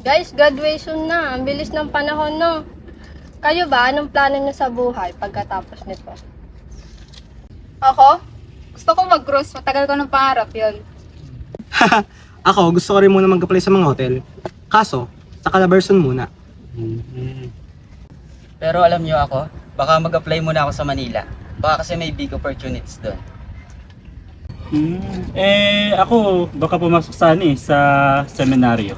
Guys, graduation na. Ang bilis ng panahon, no? Kayo ba, anong plano niyo sa buhay pagkatapos nito? Ako? Gusto ko mag-cruise. Matagal ko ng pangarap yun. Ako, gusto ko rin muna mag-apply sa mga hotel. Kaso, sa Calabarzon muna. Pero alam nyo ako, baka mag-apply muna ako sa Manila. Baka kasi may big opportunities doon. Ako, baka pumasok sa seminaryo.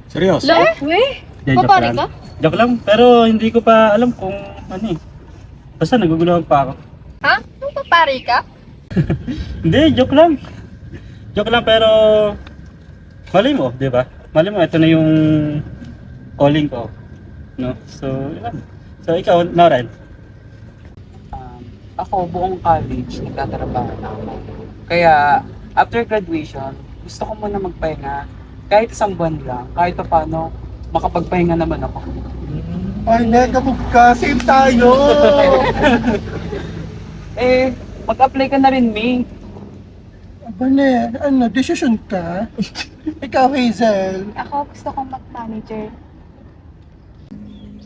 Seryoso? Hindi, joke Papari lang. ka? Joke lang, pero hindi ko pa alam kung ano eh. Basta naguguluhan pa ako. Ha? Nung papari ka? Hindi, joke lang. Joke lang, pero mali mo, di ba? Mali mo, ito na yung calling ko. No? So, yun. So, ikaw, Lauren. Ako, buong college, nagtatrabaho na ako. Kaya, after graduation, gusto ko muna magpahinga. Kahit isang buwan lang, kahit pa paano, makapagpahinga naman ako. Ay, negabog ka. Same tayo. Mag-apply ka na rin, May. Bane, decision ka? Ikaw, Hazel. Ako, gusto kong mag-manager.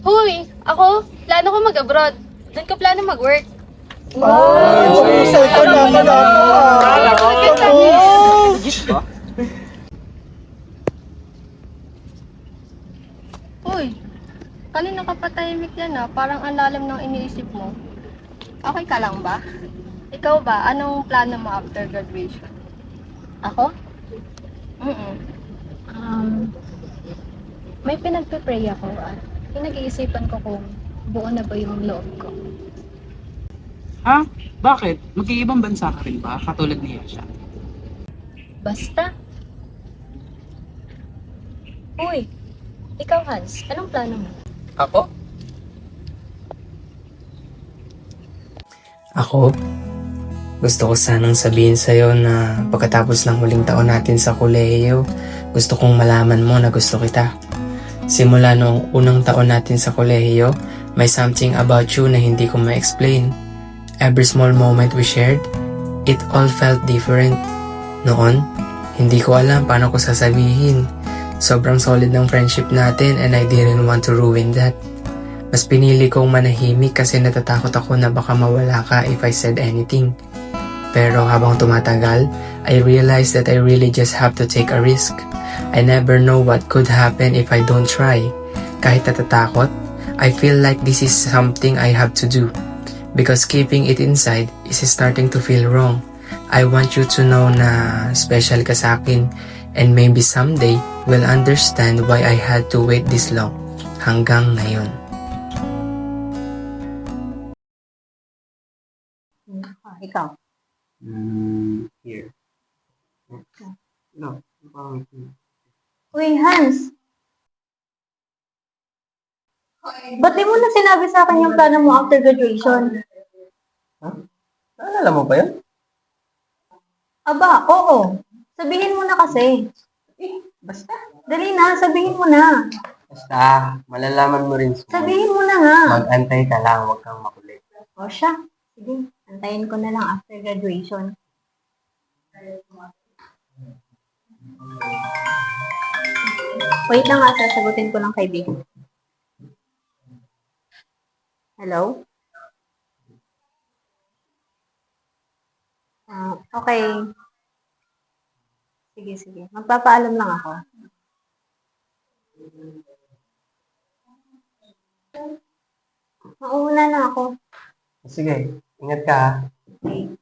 Huy! Ako, plano ko mag-abroad. Doon ko plano mag-work. Ay, second naman ako. Uy, kanina ka patahimik yan ah. Parang ang lalim ng iniisip mo. Okay ka lang ba? Ikaw ba, anong plano mo after graduation? Ako? Mm-mm. May pinagpe-pray ako at pinag-iisipan ko kung buo na ba yung loob ko. Ha? Bakit? Mag-iibang bansa ka rin ba? Katulad ni Yasha. Basta. Uy, ikaw Hans, anong plano mo? Ako? Ako, gusto ko sanang sabihin sa'yo na pagkatapos ng huling taon natin sa kolehiyo, gusto kong malaman mo na gusto kita. Simula noong unang taon natin sa kolehiyo, may something about you na hindi ko ma-explain. Every small moment we shared, it all felt different. Noon, hindi ko alam paano ko sasabihin. Sobrang solid ng friendship natin and I didn't want to ruin that. Mas pinili kong manahimik kasi natatakot ako na baka mawala ka if I said anything. Pero habang tumatagal, I realized that I really just have to take a risk. I never know what could happen if I don't try. Kahit natatakot, I feel like this is something I have to do. Because keeping it inside is starting to feel wrong. I want you to know na special ka sa akin and maybe someday we'll understand why I had to wait this long hanggang ngayon. Ikaw? Here. No. Uy, Hans! Ba't di mo na sinabi sa akin yung plano mo after graduation? Naalala mo ba yun? Aba, oo. Sabihin mo na kasi. Basta. Dali na, sabihin mo na. Basta, malalaman mo rin. Sabihin mo na nga. Mag-antay ka lang, huwag kang makulit. O siya, sige. Antayin ko na lang after graduation. Wait lang nga, sasagutin ko lang kaibigan. Hello? Okay. Sige. Magpapaalam lang ako. Mauuna na ako. Sige, ingat ka ha. Okay.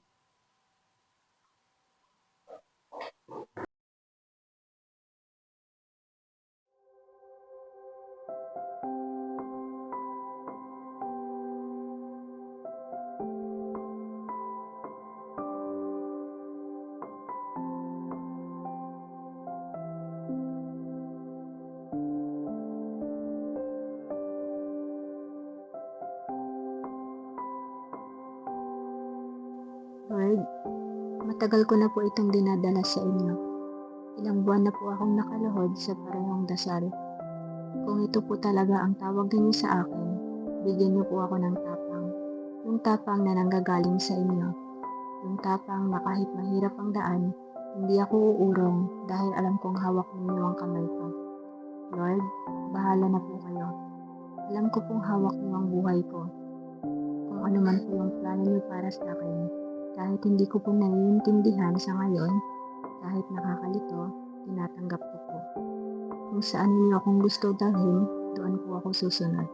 Lord, matagal ko na po itong dinadala sa inyo. Ilang buwan na po akong nakaluhod sa parehong dasal. Kung ito po talaga ang tawag ninyo sa akin, bigyan niyo po ako ng tapang. Yung tapang na nanggagaling sa inyo. Yung tapang na kahit mahirap ang daan, hindi ako uurong dahil alam kong hawak ninyo ang kamay ko. Lord, bahala na po kayo. Alam ko pong hawak niyo ang buhay ko. Kung ano man po yung plano niyo para sa akin, kahit hindi ko po naiintindihan sa ngayon, kahit nakakalito, tinatanggap ko po. Kung saan niyo akong gusto dalhin, doon po ako susunod.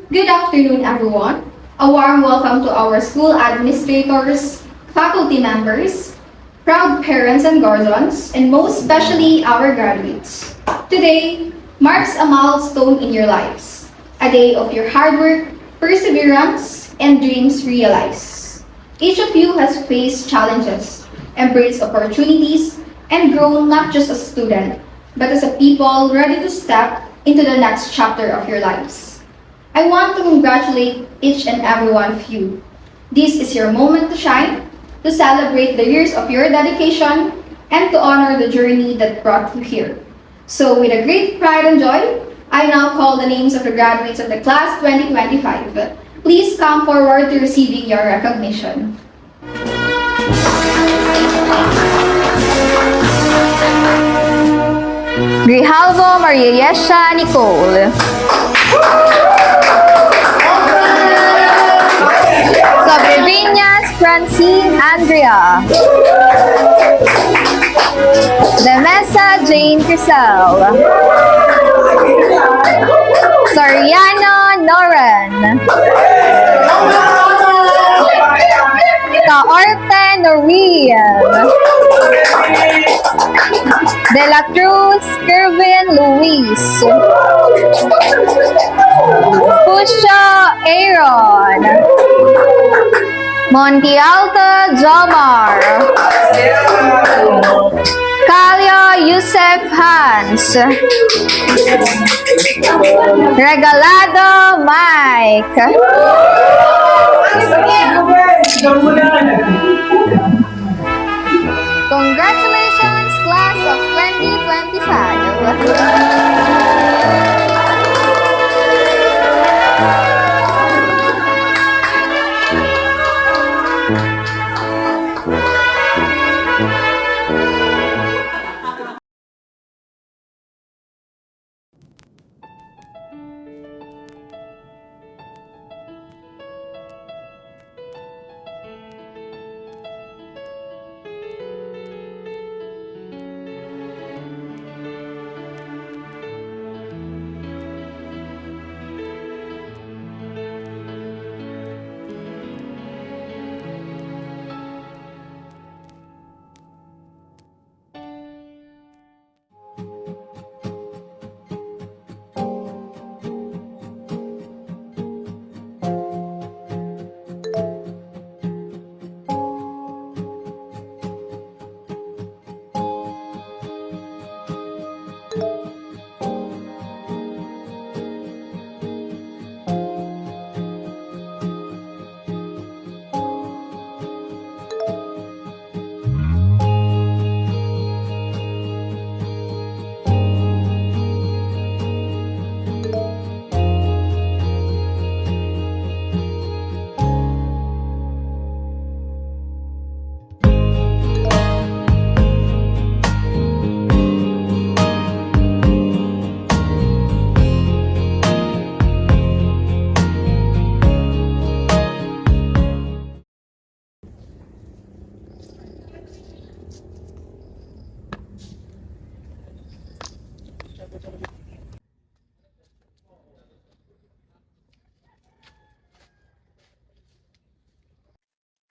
Good afternoon, everyone. A warm welcome to our school administrators, faculty members, proud parents and guardians, and most especially our graduates. Today marks a milestone in your lives, a day of your hard work, perseverance, and dreams realized. Each of you has faced challenges, embraced opportunities, and grown not just as a student, but as a people ready to step into the next chapter of your lives. I want to congratulate each and every one of you. This is your moment to shine, to celebrate the years of your dedication, and to honor the journey that brought you here. So with a great pride and joy, I now call the names of the graduates of the class 2025. Please come forward to receiving your recognition. Grijalvo Maria Yesha Nicole. Sobreviñas Francine Andrea. De Mesa Jane Crisel. Soriano Noren. Caorte Noreen. De la Cruz Kervin Luis. Pusha Aaron. Monte Alta Jomar. Kalya Yusef Hans. Regalado Mike. Congratulations, class of 2025.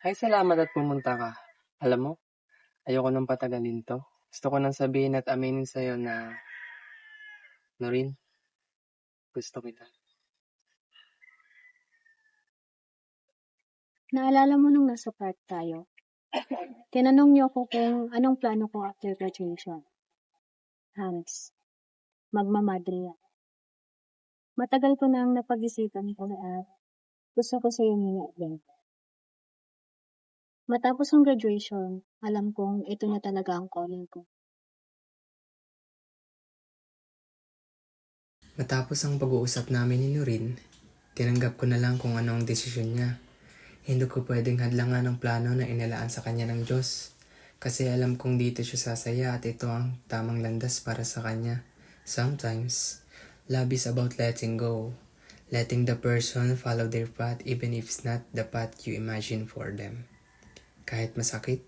Ay, salamat at pumunta ka. Alam mo, ayoko nang patagalin to. Gusto ko nang sabihin at aminin sa'yo na, Noreen, gusto kita. Naalala mo nung nasa park tayo? Tinanong niyo ako kung anong plano ko after graduation. Hans, magmamadre ako. Matagal ko nang napag-isipan ko na gusto ko sa iyo ibenta. Matapos ang graduation, alam kong ito na talaga ang calling ko. Matapos ang pag-uusap namin ni Nurin, tinanggap ko na lang kung ano ang desisyon niya. Hindi ko pwedeng hadlangan ang plano na inilaan sa kanya ng Diyos. Kasi alam kong dito siya sasaya at ito ang tamang landas para sa kanya. Sometimes, love is about letting go. Letting the person follow their path even if it's not the path you imagine for them. Kahit masakit,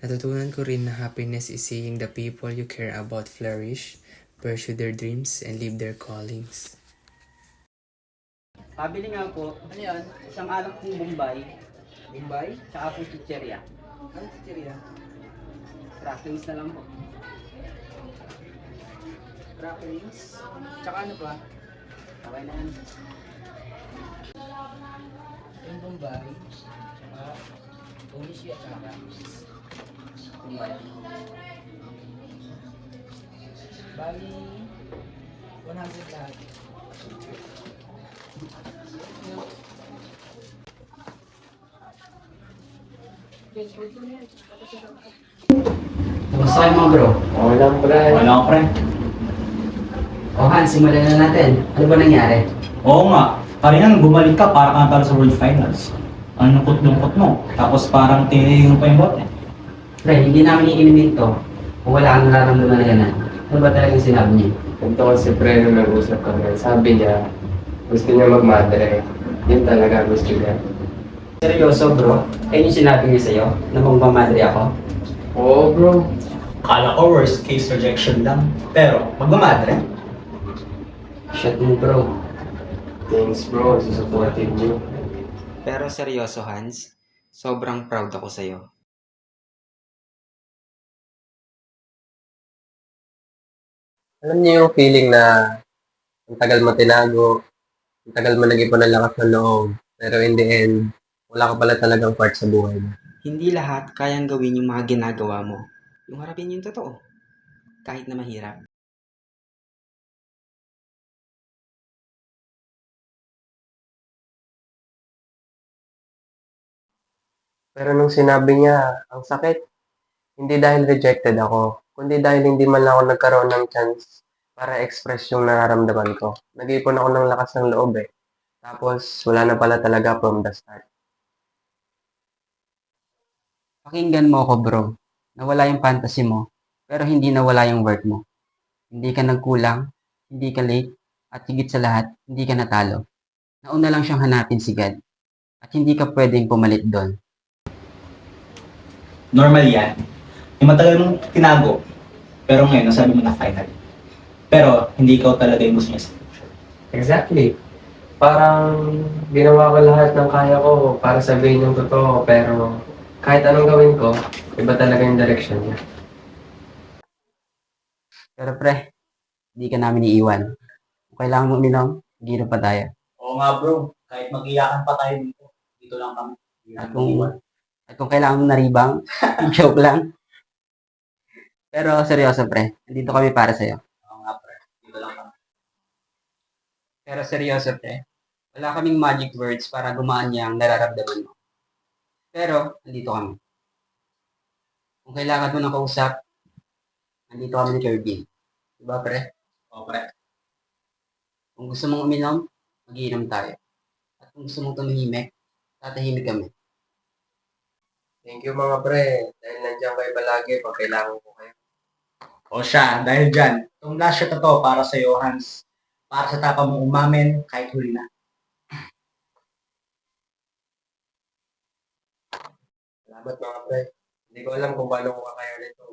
natutunan ko rin na happiness is seeing the people you care about flourish, pursue their dreams, and live their callings. Pabili nga po, ano yan? Isang alak pong Bombay. Bombay? Tsaka po chicheria. Ano chicheria? Cracklings na lang po. Cracklings? Tsaka ano pa? Okay na yan. Yung Bombay, tsaka Polish at tsaka cracklings. Bombay. Bali, 100 lahat. Kamusta kayo mga bro? Walang pre. Wala pre. O Han, simulan na natin. Ano ba nangyari? Oo nga. Parang bumalik ka para kang talo sa World Finals. Ang lungkot-lungkot mo. Tapos parang tinihing pa yung bote. Pre, hindi namin iinimin to kung wala kang nararamdaman na ganan. Ano ba talagang sinabi niya? Ganito kasi pre nung nag-usap kami. Sabi niya, gusto niya magmadre. Yun talaga gusto niya. Seryoso bro? Ayun yung sinabi niya sa'yo na magmamadre ako? Oo bro. Kala ko worst case rejection lang. Pero, magmamadre. Shit mo bro. Thanks bro, sa supportive niyo. Pero seryoso Hans, sobrang proud ako sa'yo. Alam niyo yung feeling na ang tagal mo tinago, ang tagal mo nag-ipon ng lakas ng loob, pero in the end, wala ka pala talagang part sa buhay mo. Hindi lahat kayang gawin yung mga ginagawa mo. Yung harapin yung totoo. Kahit na mahirap. Pero nung sinabi niya, ang sakit, hindi dahil rejected ako, kundi dahil hindi man lang ako nagkaroon ng chance para express yung nararamdaman ko. Nag-ipon ako ng lakas ng loob eh. Tapos, wala na pala talaga from the start. Pakinggan mo ako bro. Nawala yung fantasy mo, pero hindi nawala yung work mo. Hindi ka nagkulang, hindi ka late, at higit sa lahat, hindi ka natalo. Nauna lang siyang hanapin si God. At hindi ka pwedeng pumalit doon. Normal yan. Yung matagal mong tinago. Pero ngayon, nasabi mo na final. Pero, hindi ikaw talaga yung gusto niya sa future. Exactly. Parang ginawa ko lahat ng kaya ko para sabihin yung totoo, pero kahit anong gawin ko, iba talaga yung direction niya. Pero pre, hindi ka namin iiwan. Kung kailangan mo uminom, gino pa tayo. Oo nga bro. Kahit mag-iyakan pa tayo dito. Dito lang kami. At kung kailangan mo naribang, joke lang. Pero seryoso pre, nandito kami para sa'yo. Oo nga pre. Dito lang kami. Pero seryoso pre, wala kaming magic words para gumaan niya ang nararamdaman mo. Pero, nandito kami. Kung kailangan mo ng kausap, nandito kami ni Kirby. Diba pre? Oo pre. Kung gusto mong uminom, mag-iinom tayo. At kung gusto mong tumahimik, tatahimik kami. Thank you mga pre, dahil nandiyan kayo palagi pag kailangan ko kayo. O siya, dahil dyan, itong last shot na to para sa iyo, Hans. Para sa tapa mong umamin kahit huli na. Salamat mga pre. Hindi ko alam kung paano ko kakayanin ito.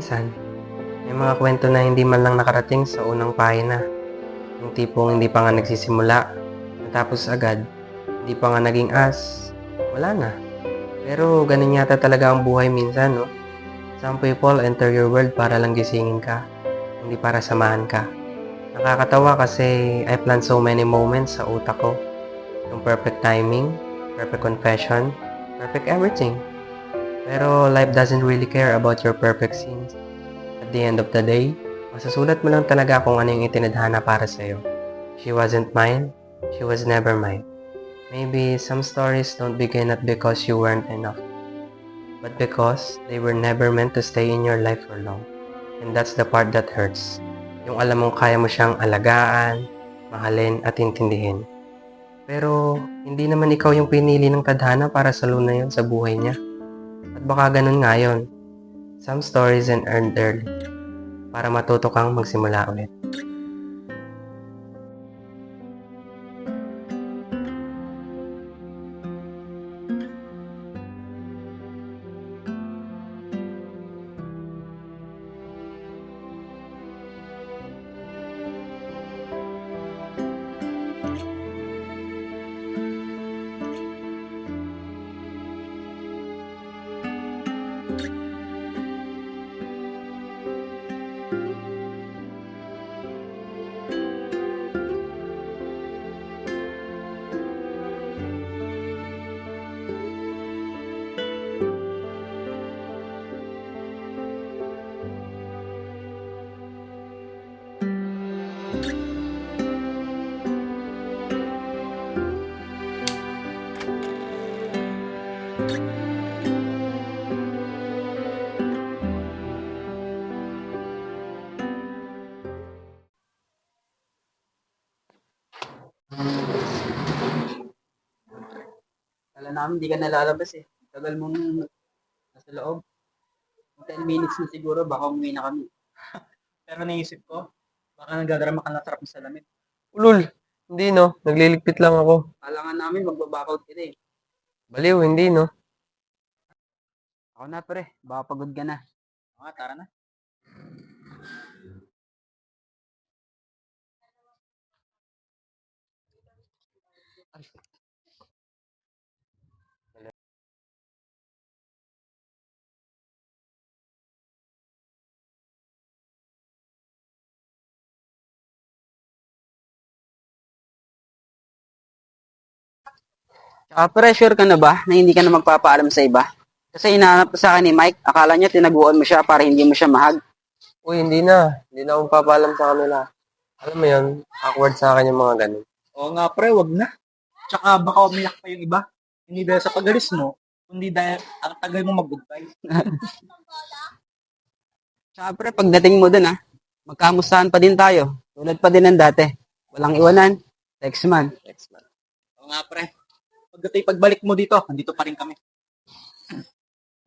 Minsan, may mga kwento na hindi man lang nakarating sa unang pahina. Yung tipong hindi pa nga nagsisimula, natapos agad, hindi pa nga naging as, wala na. Pero ganun yata talaga ang buhay minsan, no? Some people enter your world para lang gisingin ka, hindi para samahan ka. Nakakatawa kasi I plan so many moments sa utak ko. Yung perfect timing, perfect confession, perfect everything. Pero life doesn't really care about your perfect scenes. At the end of the day, masasulat mo lang talaga kung ano yung itinadhana para sa'yo. She wasn't mine, she was never mine. Maybe some stories don't begin not because you weren't enough, but because they were never meant to stay in your life for long. And that's the part that hurts. Yung alam mong kaya mo siyang alagaan, mahalin at intindihin. Pero hindi naman ikaw yung pinili ng tadhana para sa luna yun sa buhay niya. At baka ganun nga yun. Some stories end early para matuto kang magsimula ulit. Kala namin hindi ka nalalabas eh. Tagal mong nasa loob. 10 minutes na siguro, baka umuwi na kami. Pero naisip ko, baka nagdadrama ka na trap sa salamin. Ulul, hindi no, nagliligpit lang ako. Kala nga namin magbabackout ka na eh. Baliw, hindi no. Ako na pre, baka pagod ka na. Mga tara na. Tsaka pre, sure ka na ba na hindi ka na magpapaalam sa iba? Kasi hinahanap sa akin ni Mike, akala niya tinaguan mo siya para hindi mo siya mahag. Uy, hindi na. Hindi na akong papalam sa kanila. Alam mo yun, awkward sa akin yung mga ganun. Oo nga pre, wag na. Tsaka baka umiyak pa yung iba. Hindi dahil sa pagalis mo, kundi dahil ang tagal mo mag-goodbye. Tsaka pre, pagdating mo dun magkamustahan pa din tayo. Tulad pa din ng dati. Walang iwanan. Text man. Oo nga pre. Pagbalik mo dito, nandito pa rin kami.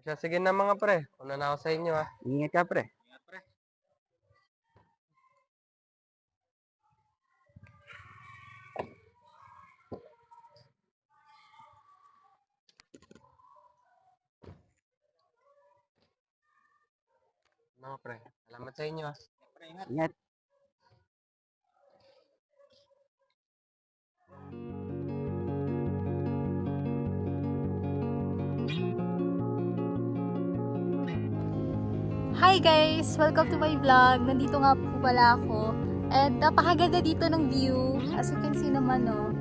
Siya, sige na mga pre. Una na ako sa inyo ha. Ingat ka pre. Mga pre, salamat sa inyo ha. Ingat. Hi guys! Welcome to my vlog. Nandito nga po pala ako. And napakaganda dito ng view. As you can see naman, no.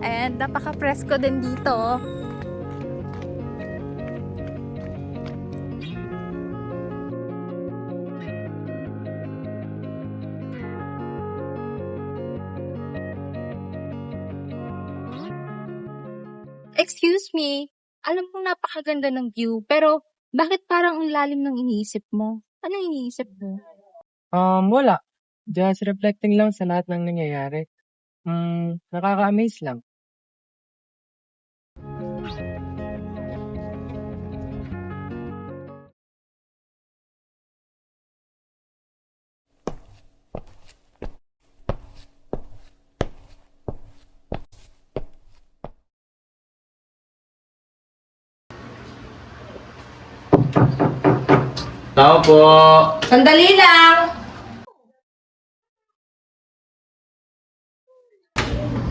And napaka-presko din dito. Excuse me, alam kong napakaganda ng view, pero bakit parang ang lalim ng iniisip mo? Anong iniisip mo? Wala. Just reflecting lang sa lahat ng nangyayari. Nakaka-amaze lang. po. Sandali lang!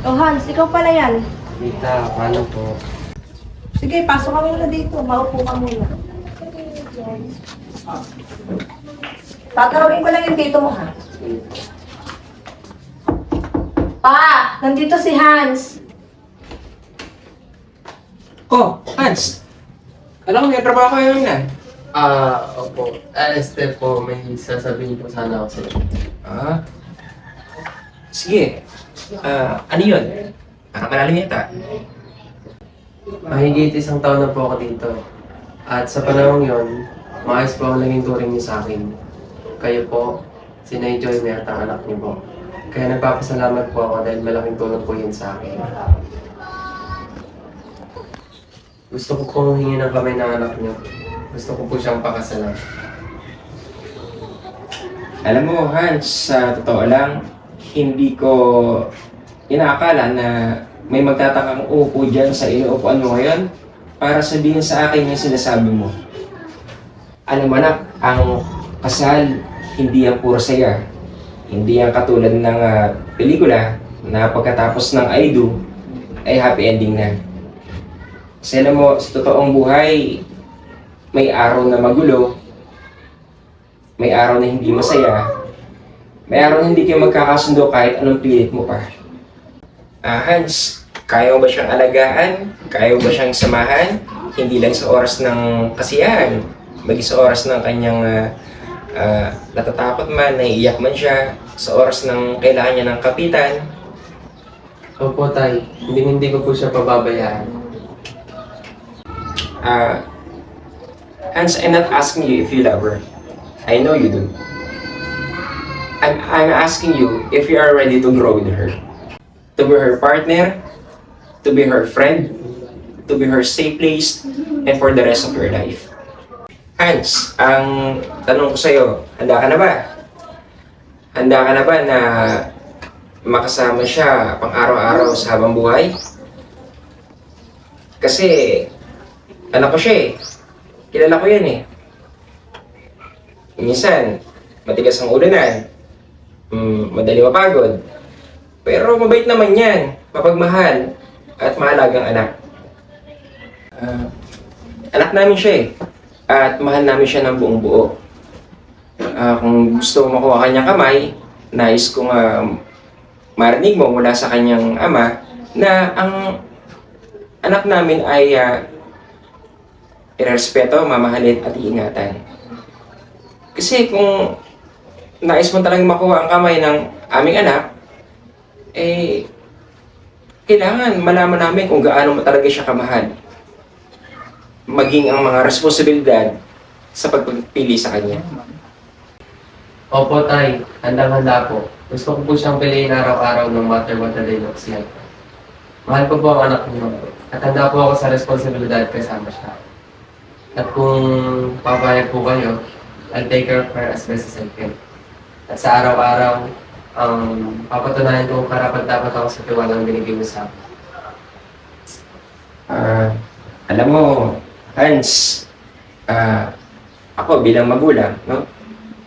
Oh Hans, ikaw pala yan. Tita, paano po? Sige, pasok ka muna dito. Maupo ka muna. Tatanungin ko lang yung tito mo, ha? Pa! Nandito si Hans. Oh, Hans. Alam ko, may trabaho kayo na. Opo. Este po, may sasabihin po sana ako sa'yo. Sige. Ano yun? Parang malalim yata. Mahigit 1 taon na po ako dito. At sa panahon yon, maayos po ang naging turing niyo sa akin. Kayo po, si Nay Joy may at ang anak niyo po. Kaya nagpapasalamat po ako dahil malaking tulong po yun sa akin. Gusto ko pong hingi ng kamay ng anak niyo. Gusto ko po siyang pakasalan. Alam mo, Hans, sa totoo lang, hindi ko inaakala na may magtatakang upo dyan sa inuupuan mo ngayon para sabihin sa akin yung sinasabi mo. Alam mo anak, ang kasal, hindi ang puro saya. Hindi ang katulad ng pelikula na pagkatapos ng I do, ay happy ending na. Kasi alam mo, sa totoong buhay, may araw na magulo, may araw na hindi masaya, may araw na hindi kayo magkakasundo kahit anong pilit mo pa. Hans, kaya mo ba siyang alagaan? Kaya mo ba siyang samahan? Hindi lang sa oras ng kasiyahan, maging sa oras ng kanyang natatakot man, naiiyak man siya, sa oras ng kailangan niya ng kapitan. Opo, Tay. Hindi ko po siya pababayaan. Hans, I'm not asking you if you love her. I know you do. I'm asking you if you are ready to grow with her. To be her partner, to be her friend, to be her safe place, and for the rest of your life. Hans, ang tanong ko sa'yo, handa ka na ba? Handa ka na ba na makasama siya pang araw-araw sa habang buhay? Kasi, anak ko siya eh. Kilala ko yan eh. Minsan, matigas ang ulanan. Madali mapagod. Pero mabait naman yan, mapagmahal, at mahalagang anak. Anak namin siya eh, at mahal namin siya ng buong buo. Kung gusto mo makuha kanyang kamay, nais kong marinig mo mula sa kanyang ama na ang anak namin ay irespeto, mamahalin at iingatan. Kasi kung nais mo talagang makuha ang kamay ng aming anak, kailangan malaman namin kung gaano mo talaga siya kamahal. Maging ang mga responsibilidad sa pagpili sa kanya. Opo, Tay. Handang-handa po. Gusto ko po siyang piliin araw-araw no matter what the day looks like. Mahal ko po ang anak niyo. At handa po ako sa responsibilidad kasama siya. At kung papayag po kayo, I'll take care of her as best as I can. At sa araw-araw, papatunayan ko karapat-dapat ako sa tiwalang binigay mo sa akin. Alam mo, Hans, ako bilang magulang, no?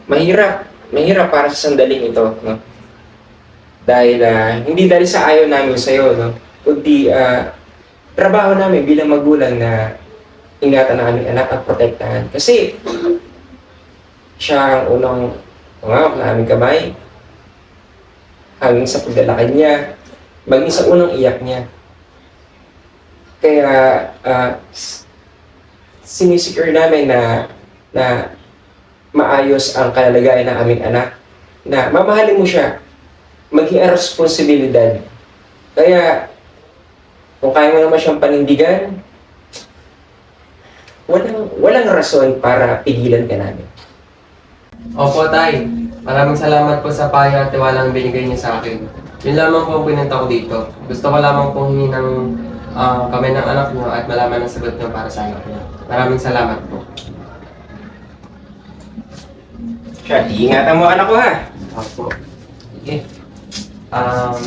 Mahirap para sa sandaling ito, no? Dahil, hindi dahil sa ayaw namin sa'yo, no? Kundi, trabaho namin bilang magulang na ingatan ang aming anak at protektahan. Kasi, siya ang unang umawak na aming kamay, hanggang sa paglalakad niya, maging sa unang iyak niya. Kaya, sinisecure namin na maayos ang kalagayan ng aming anak, na mamahalin mo siya, maging ang responsibilidad. Kaya, kung kaya mo naman siyang panindigan, walang rason para pigilan ka namin. Opo, Tay. Maraming salamat po sa payo at tiwalang binigay niyo sa akin. Yun lamang po ang pinunta ko dito. Gusto ko lamang pong hingi ng kamay ng anak niyo at malaman ang sagot niyo para sa anak niyo. Maraming salamat po. Siya, iingatan mo anak ko ha. Opo. Okay.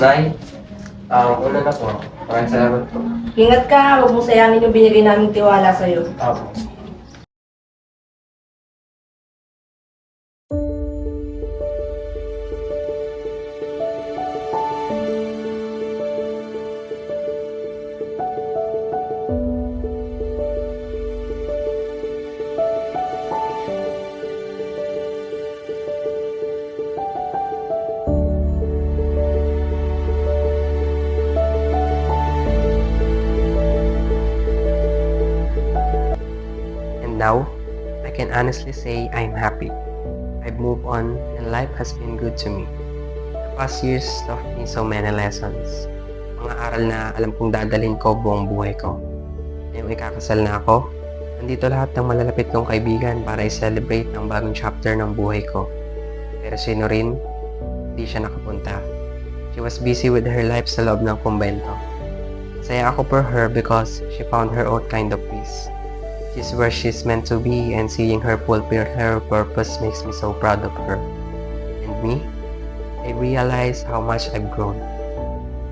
Nay, una na po. Maraming salamat po. Ingat ka, huwag mong sayangin yung binigay naming tiwala sa'yo. Opo. now, I can honestly say I'm happy. I've moved on and life has been good to me. The past years taught me so many lessons. Mga aral na alam kong dadalhin ko buong buhay ko. Ngayong ikakasal na ako, nandito lahat ng malalapit kong kaibigan para i-celebrate ang bagong chapter ng buhay ko. Pero si Noreen, hindi siya nakapunta. She was busy with her life sa loob ng kumbento. Saya ako for her because she found her own kind of peace. She's where she's meant to be, and seeing her fulfill her purpose makes me so proud of her. And me, I realize how much I've grown.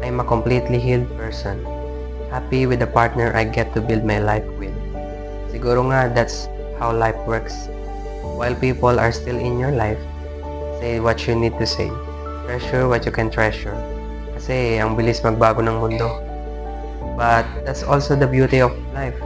I'm a completely healed person, happy with the partner I get to build my life with. Siguro nga that's how life works. While people are still in your life, say what you need to say. Treasure what you can treasure. Kasi ang bilis magbago ng mundo. But that's also the beauty of life.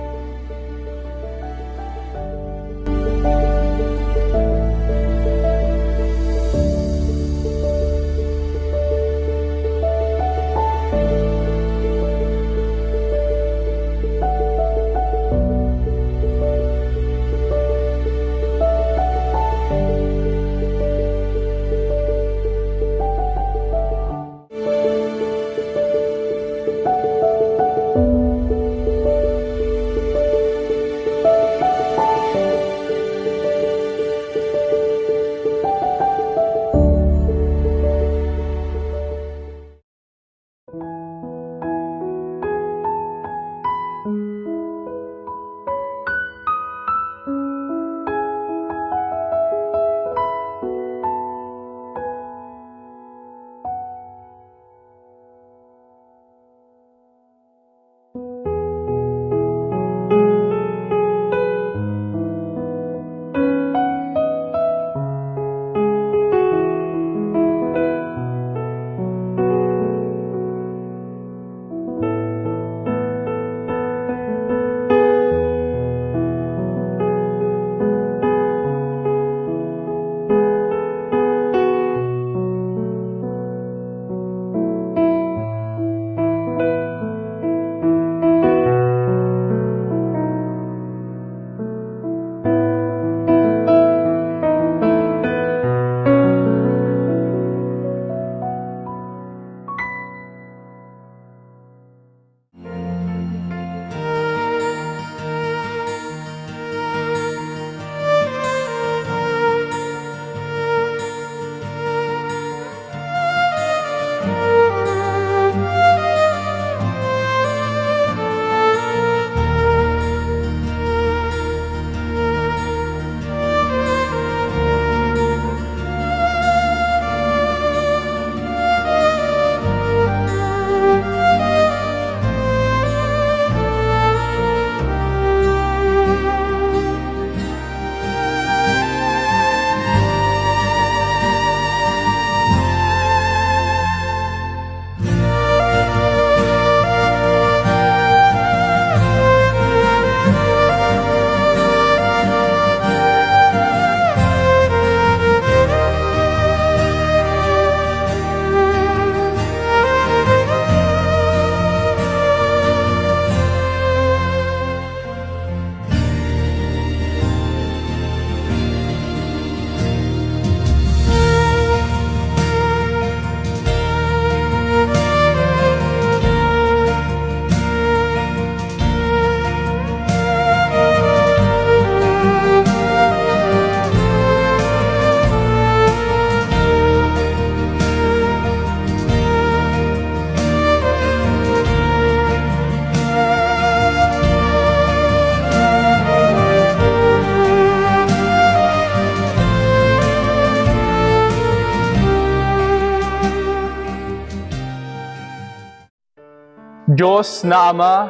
Diyos na Ama,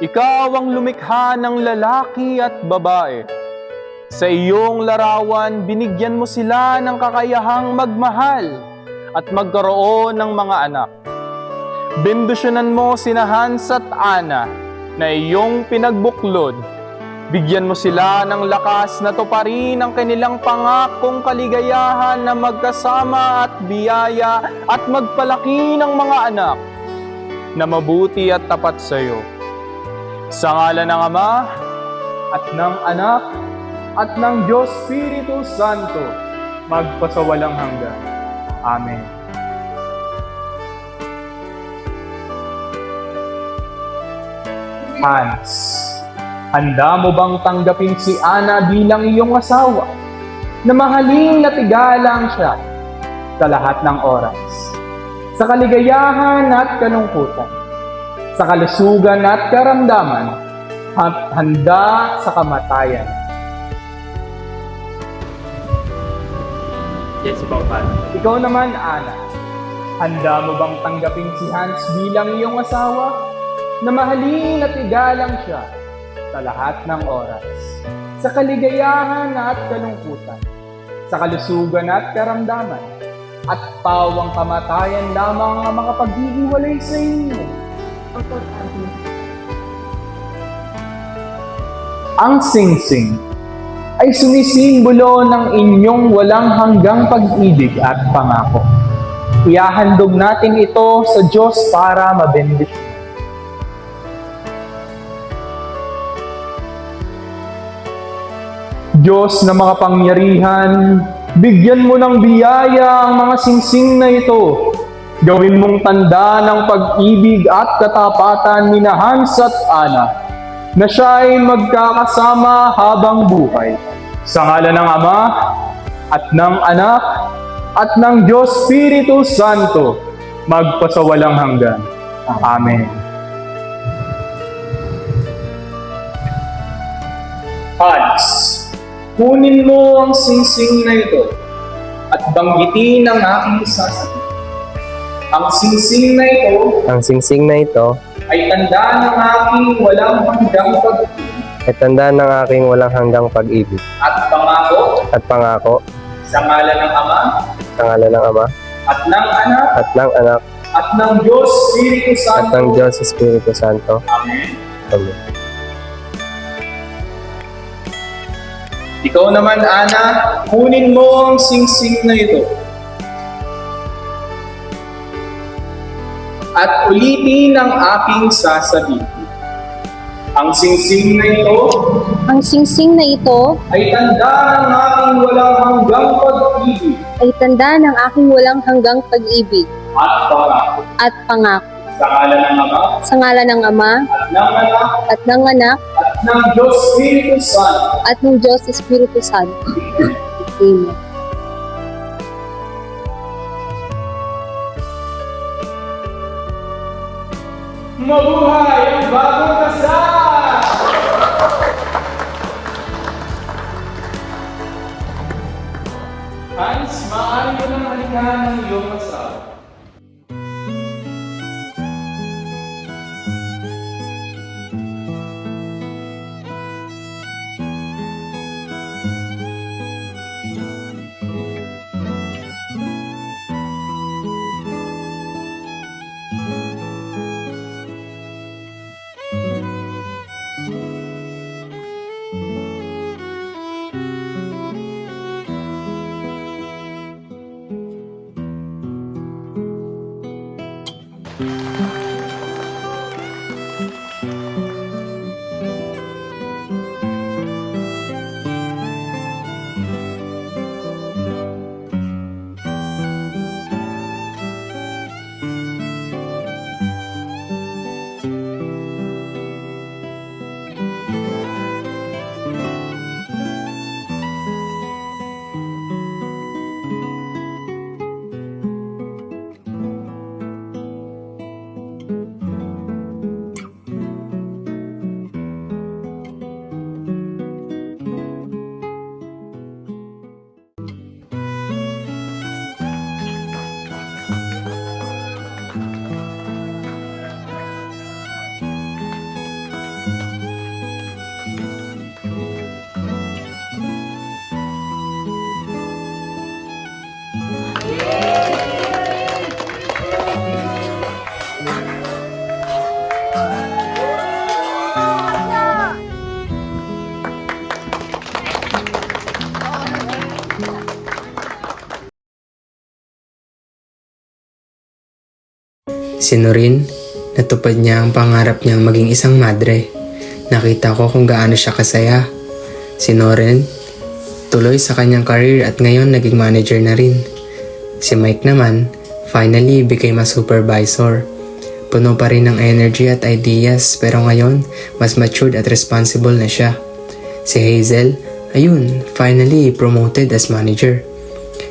Ikaw ang lumikha ng lalaki at babae. Sa iyong larawan, binigyan mo sila ng kakayahang magmahal at magkaroon ng mga anak. Bendisyonan mo sina Hans at Ana na iyong pinagbuklod. Bigyan mo sila ng lakas na tuparin ang kanilang pangakong kaligayahan na magkasama at biyaya at magpalaki ng mga anak na mabuti at tapat sa iyo. Sa ngalan ng Ama, at ng Anak, at ng Diyos Espiritu Santo, magpasawalang hanggan. Amen. Hans, handa mo bang tanggapin si Ana bilang iyong asawa, na mahaling natigalang siya sa lahat ng oras, sa kaligayahan at kalungkutan, sa kalusugan at karamdaman, at handa sa kamatayan? Yes, Papa. Ikaw naman, Ana, handa mo bang tanggapin si Hans bilang iyong asawa, na mahaling at igalang siya sa lahat ng oras, sa kaligayahan at kalungkutan, sa kalusugan at karamdaman, at pawang kamatayan lamang ang makapaghihiwalay sa inyo? Ang singsing ay sumisimbolo ng inyong walang hanggang pag-ibig at pangako. Ihahandog natin ito sa Diyos para mabendisyon. Diyos na makapangyarihan, bigyan mo ng biyaya ang mga singsing na ito. Gawin mong tanda ng pag-ibig at katapatan ni Hans at Ana, na siya ay magkakasama habang buhay. Sa ngalan ng Ama, at ng Anak, at ng Diyos Espiritu Santo, magpasawalang hanggan. Amen. Hans, kunin mo ang singsing na ito at banggitin ang aking sasabihin. Ang singsing na ito Ang singsing na ito ay tanda ng aking walang hanggang pag-ibig ay tanda ng aking walang hanggang pag-ibig at pangako sa ngalan ng Ama sa ngalan ng Ama at ng Anak at ng Anak at ng Diyos Espiritu at Santo. ng Diyos Espiritu Santo. Amen. Amen. Ikaw naman, Ana, kunin mo ang singsing na ito at ulitin ang aking sasabihin. Ang singsing na ito Ang singsing na ito ay tanda ng aking walang hanggang pag-ibig ay tanda ng aking walang hanggang pag-ibig at pangako at pangako sa ngalan ng Ama sa ngalan ng Ama at ng Anak at ng Anak at ng Diyos Espiritu Santo. at ng Diyos Espiritu Santo. Amen. Mabuhay ang bagong kasal! Hans, maaari mo nang halikahan ng iyong asawa. Si Norin, natupad niya ang pangarap niyang maging isang madre. Nakita ko kung gaano siya kasaya. Si Noren, tuloy sa kanyang career at ngayon naging manager na rin. Si Mike naman, finally became a supervisor. Puno pa rin ng energy at ideas pero ngayon mas matured at responsible na siya. Si Hazel, ayun, finally promoted as manager.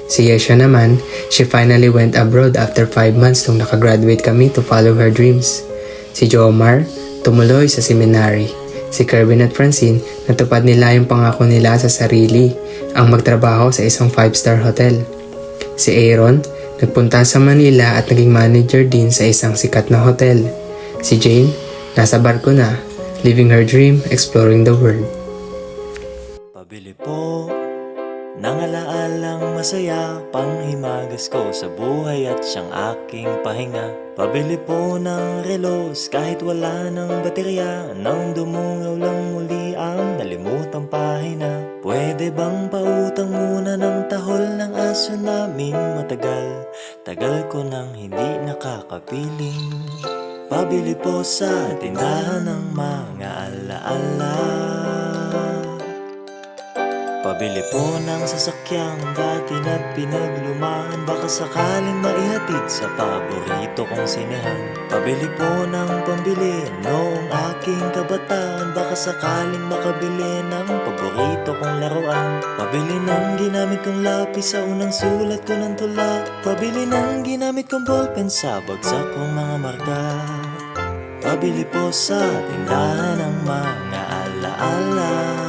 Si Yesha naman, she finally went abroad after 5 months nung nakagraduate kami to follow her dreams. Si Jomar, tumuloy sa seminary. Si Kervin at Francine, natupad nila yung pangako nila sa sarili, ang magtrabaho sa isang 5-star hotel. Si Aaron, nagpunta sa Manila at naging manager din sa isang sikat na hotel. Si Jane, nasa barko na, living her dream, exploring the world. Pabili po ng alaalang masaya, panghimagas ko sa buhay at siyang aking pahinga. Pabili po ng relos kahit wala ng baterya, nang dumungaw lang muli ang nalimutang pahina. Pwede bang pautang muna ng tahol ng aso namin matagal? Tagal ko nang hindi nakakapiling. Pabili po sa tindahan ng mga alaala. Pabili po ng sasakyang dati na pinaglumaan, baka sakaling maihatid sa paborito kong sinehan. Pabili po ng pambili noong aking kabataan, baka sakaling makabili ng paborito kong laruan. Pabili ng ginamit kong lapis sa unang sulat ko ng tula. Pabili ng ginamit kong ballpen sa bagsak kong mga marka. Pabili po sa tindahan ng mga alaala.